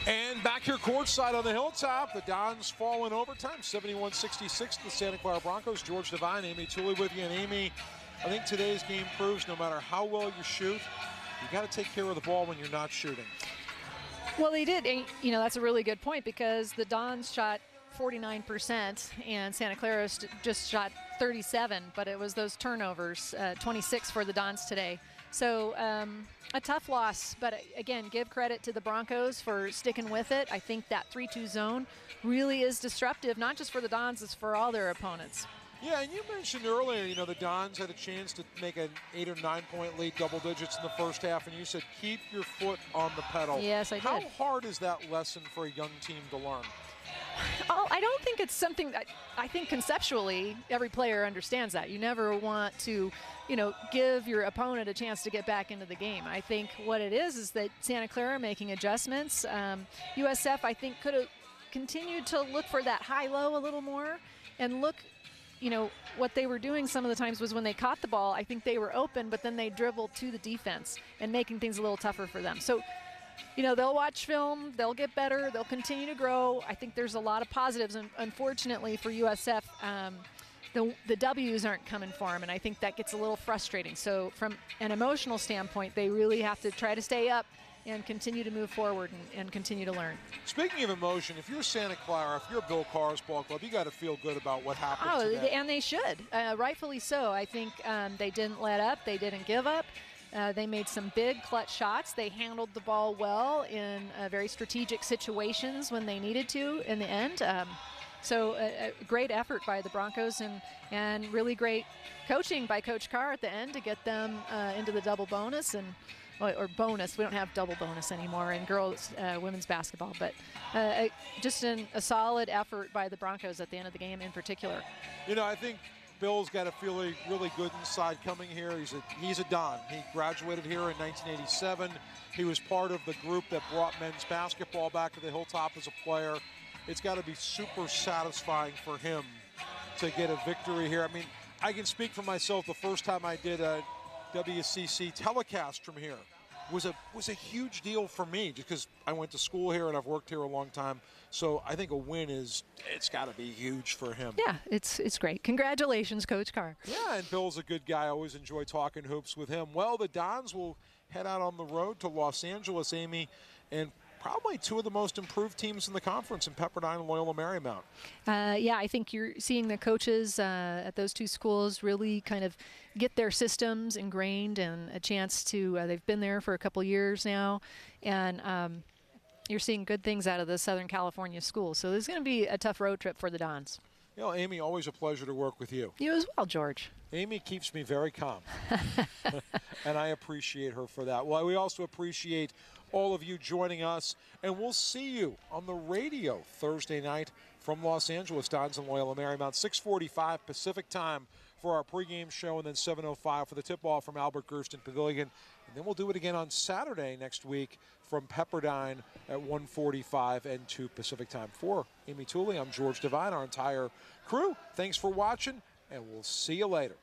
And back here courtside on the hilltop, the Dons fall in overtime, 71-66 to the Santa Clara Broncos. George Devine, Amy Tooley with you. And Amy, I think today's game proves no matter how well you shoot, you got to take care of the ball when you're not shooting. Well, they did. You know, that's a really good point because the Dons shot 49% and Santa Clara just shot 37, but it was those turnovers, 26 for the Dons today. So a tough loss, but again, give credit to the Broncos for sticking with it. I think that 3-2 zone really is disruptive, not just for the Dons, it's for all their opponents. Yeah, and you mentioned earlier, you know, the Dons had a chance to make an 8 or 9 point lead, double digits in the first half, and you said keep your foot on the pedal. Yes, I did. How hard is that lesson for a young team to learn? Oh, I don't think it's something that I think conceptually every player understands that. You never want to, you know, give your opponent a chance to get back into the game. I think what it is that Santa Clara making adjustments. USF, I think, could have continued to look for that high-low a little more and look, you know, what they were doing some of the times was when they caught the ball, I think they were open, but then they dribbled to the defense and making things a little tougher for them. So, you know, they'll watch film, they'll get better, they'll continue to grow. I think there's a lot of positives, and unfortunately for USF, the W's aren't coming for them, and I think that gets a little frustrating. So from an emotional standpoint, they really have to try to stay up and continue to move forward and continue to learn. Speaking of emotion, if you're Santa Clara, if you're Bill Carr's ball club, you got to feel good about what happened today. And they should, rightfully so. I think they didn't let up, they didn't give up. They made some big clutch shots. They handled the ball well in very strategic situations when they needed to in the end. So a great effort by the Broncos and really great coaching by Coach Carr at the end to get them into the double bonus or bonus. We don't have double bonus anymore in girls women's basketball, but just a solid effort by the Broncos at the end of the game in particular. You know, I think Bill's got a feeling really good inside coming here. He's a Don. He graduated here in 1987. He was part of the group that brought men's basketball back to the hilltop as a player. It's got to be super satisfying for him to get a victory here. I mean, I can speak for myself. The first time I did a WCC telecast from here was a huge deal for me just because I went to school here and I've worked here a long time. So I think a win it's got to be huge for him. Yeah, it's great. Congratulations, Coach Carr. Yeah, and Bill's a good guy. I always enjoy talking hoops with him. Well, the Dons will head out on the road to Los Angeles, Amy, and probably two of the most improved teams in the conference in Pepperdine and Loyola Marymount. Yeah, I think you're seeing the coaches at those two schools really kind of get their systems ingrained and a chance to, they've been there for a couple years now, and you're seeing good things out of the Southern California schools. So there's going to be a tough road trip for the Dons. You know, Amy, always a pleasure to work with you. You as well, George. Amy keeps me very calm, and I appreciate her for that. Well, we also appreciate all of you joining us, and we'll see you on the radio Thursday night from Los Angeles. Dons and Loyola Marymount, 6:45 Pacific time for our pregame show, and then 7:05 for the tip-off from Albert Gersten Pavilion. And then we'll do it again on Saturday next week from Pepperdine at 1:45 and 2 Pacific time. For Amy Tooley, I'm George Devine, our entire crew. Thanks for watching, and we'll see you later.